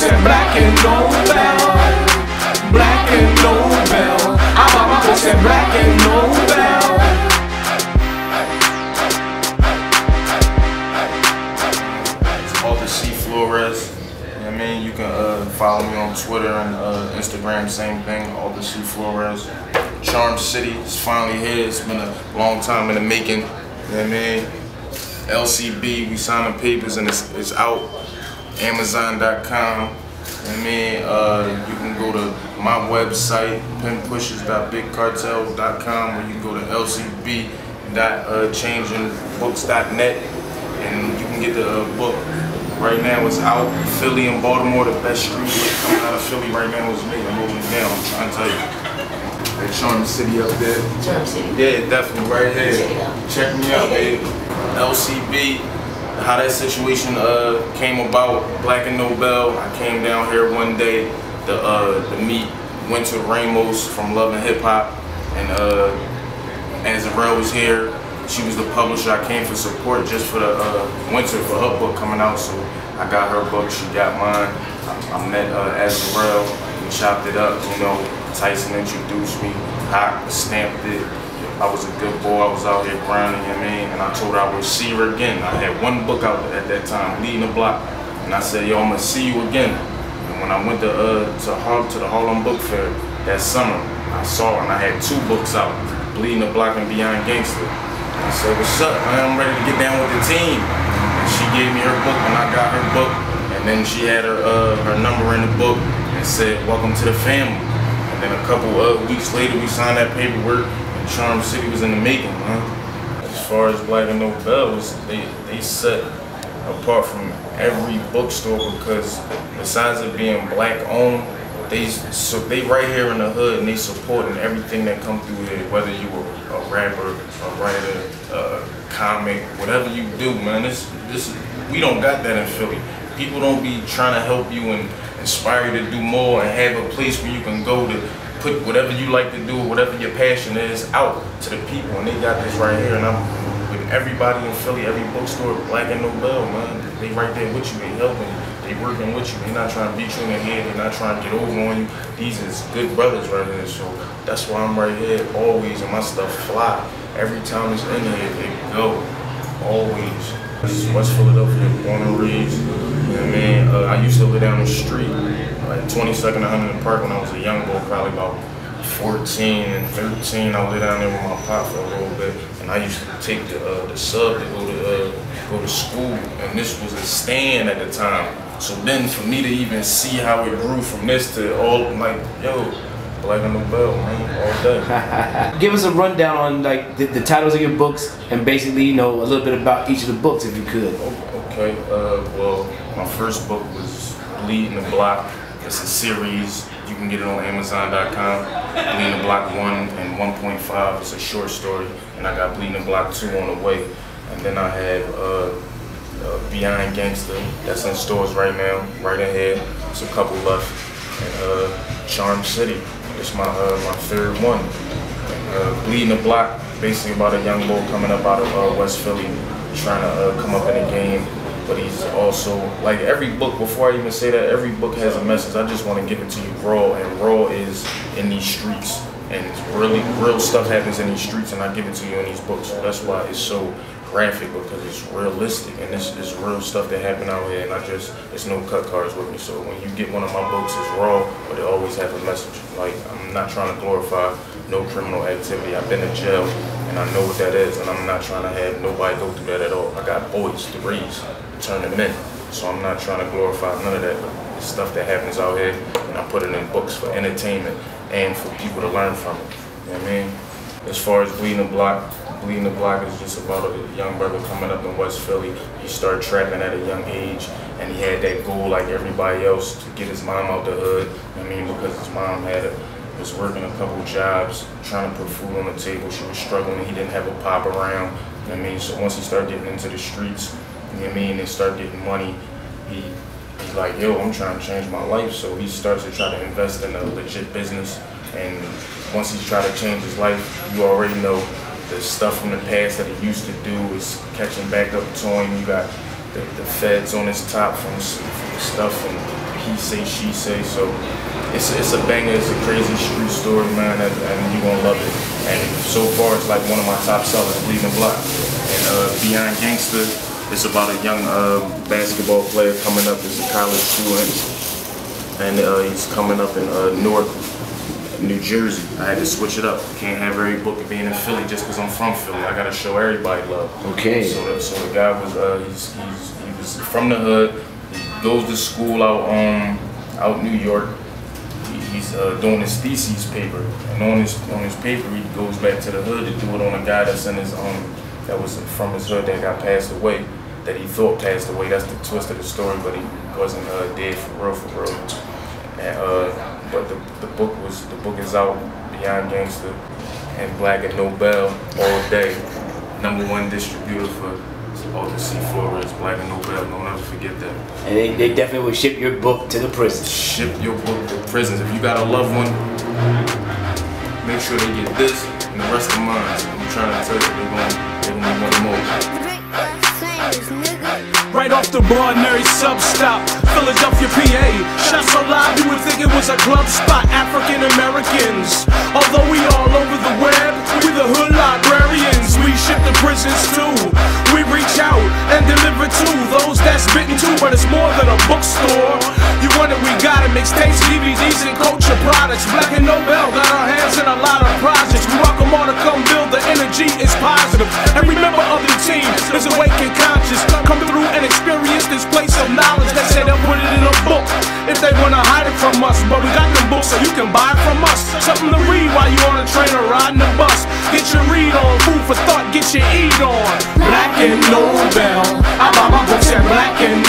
said black and no bell. Black and no bell. My mama said black and no bell. It's all the C Florez. You know what I mean? You can follow me on Twitter and Instagram, same thing, all the C Florez. Charm City is finally here. It's been a long time in the making. You know what I mean? LCB, we signed the papers and it's out. Amazon.com. You know what I mean? You can go to my website, penpushes.bigcartels.com, or you can go to lcb.changingbooks.net, and you can get the book. Right now it's out. Philly and Baltimore, the best street lit coming out of Philly right now is me. I'm moving down, I'm trying to tell you. That Charm City up there. Charm City. Yeah, definitely right here. Check it out. Check me out, baby. LCB, how that situation came about, Black and Nobel. I came down here one day to meet Winter Ramos from Love and Hip Hop, and Azarel was here. She was the publisher. I came for support just for the Winter, for her book coming out, so I got her book, she got mine. I met Azarel, we chopped it up, you know. Tyson introduced me, I stamped it. I was a good boy, I was out here grinding, you know what I mean? And I told her I would see her again. I had one book out at that time, Leading the Block. And I said, yo, I'm gonna see you again. And when I went to the Harlem Book Fair that summer, I saw her and I had two books out, Bleeding the Block and Beyond Gangster. And I said, what's up, man? I'm ready to get down with the team. And she gave me her book and I got her book. And then she had her number in the book and said, welcome to the family. And then a couple weeks later, we signed that paperwork. Charm City was in the making, man. As far as Black and Nobel, they set apart from every bookstore because besides it being black owned, they right here in the hood and they supporting everything that come through here. Whether you were a rapper, a writer, a comic, whatever you do, man. We don't got that in Philly. People don't be trying to help you and inspire you to do more and have a place where you can go to put whatever you like to do, whatever your passion is, out to the people, and they got this right here. And I'm with everybody in Philly, every bookstore, Black and Nobel, man. They right there with you, they helping you, they working with you. They not trying to beat you in the head, they not trying to get over on you. These is good brothers right here, so that's why I'm right here always, and my stuff fly. Every time it's in here, they go, always. This is West Philadelphia, born and raised. You know what I mean? I used to live down the street, like 22nd and 100th Park when I was a young boy, probably about 14 and 13. I lived down there with my pop for a little bit, and I used to take the sub to go to school, and this was a stand at the time. So then for me to even see how it grew from this to all, like, yo, Black and Nobel, man, all day. Give us a rundown on like the titles of your books and basically, you know, a little bit about each of the books if you could. Okay, well, my first book was Bleeding the Block. It's a series. You can get it on Amazon.com. Bleeding the Block 1 and 1.5. It's a short story, and I got Bleeding the Block 2 on the way. And then I have Beyond Gangster. That's in stores right now, right ahead. There's a couple left. And Charm City. It's my third one. Bleeding the Block, basically about a young boy coming up out of West Philly, trying to come up in the game. But he's also, like every book, before I even say that, every book has a message. I just want to give it to you raw, and raw is in these streets. And really, real stuff happens in these streets, and I give it to you in these books. So that's why it's so graphic, because it's realistic, and this is real stuff that happened out here, and it's no cut cards with me. So when you get one of my books, it's raw, but it always has a message. Like, I'm not trying to glorify no criminal activity. I've been in jail, and I know what that is, and I'm not trying to have nobody go through that at all. I got boys to raise, turn them in, so I'm not trying to glorify none of that. It's stuff that happens out here, and I put it in books for entertainment and for people to learn from it. You know what I mean? As far as Bleeding the Block is just about a young brother coming up in West Philly. He started trapping at a young age, and he had that goal like everybody else to get his mom out the hood. I mean, because his mom was working a couple jobs, trying to put food on the table. She was struggling, and he didn't have a pop around. You know what I mean? So once he started getting into the streets, you know what I mean, and start getting money, he's like, yo, I'm trying to change my life. So he starts to try to invest in a legit business. And once he's trying to change his life, you already know the stuff from the past that he used to do is catching back up to him. You got the feds on his top from stuff, and he say, she say. So it's a banger. It's a crazy street story, man, and you gonna love it. And so far, it's like one of my top sellers, Bleeding Block. And Beyond Gangster, it's about a young basketball player coming up as a college student, and he's coming up in Newark, New Jersey. I had to switch it up. Can't have every book being in Philly just because I'm from Philly. I gotta show everybody love. Okay. So the guy was he was from the hood. He goes to school out New York. He's doing his thesis paper, and on his paper he goes back to the hood to do it on a guy that's in his that was from his hood that got passed away, that he thought passed away. That's the twist of the story, but he wasn't dead for real. And but the book is out, Beyond Gangster, and Black and Nobel all day. #1 distributor for all the Florez, Black and Nobel. Don't ever forget that. And they definitely will ship your book to the prison. Ship your book to prisons. If you got a loved one, make sure they get this and the rest of mine. I'm trying to tell you, they're gonna want more. Right off the Broadway sub stop, Philadelphia, PA. Shot so loud you would think it was a club spot. African Americans, although we all over the web, we the hood librarians. We ship to prisons too. We reach out and deliver to those that's bitten too, but it's more than a bookstore. You want it, we got it. Mixtapes, DVDs, and culture products. Black and Nobel got our hands in a lot of projects. We welcome all to come build. The energy is positive. Every member of the team is awake and conscious. Come through and experience this place of knowledge. They say they'll put it in a book if they wanna hide it from us, but we got them books so you can buy it from us. Something to read while you on a train or riding the bus. Get your read on, food for thought, get your eat on. Black and Nobel, I buy my books at Black and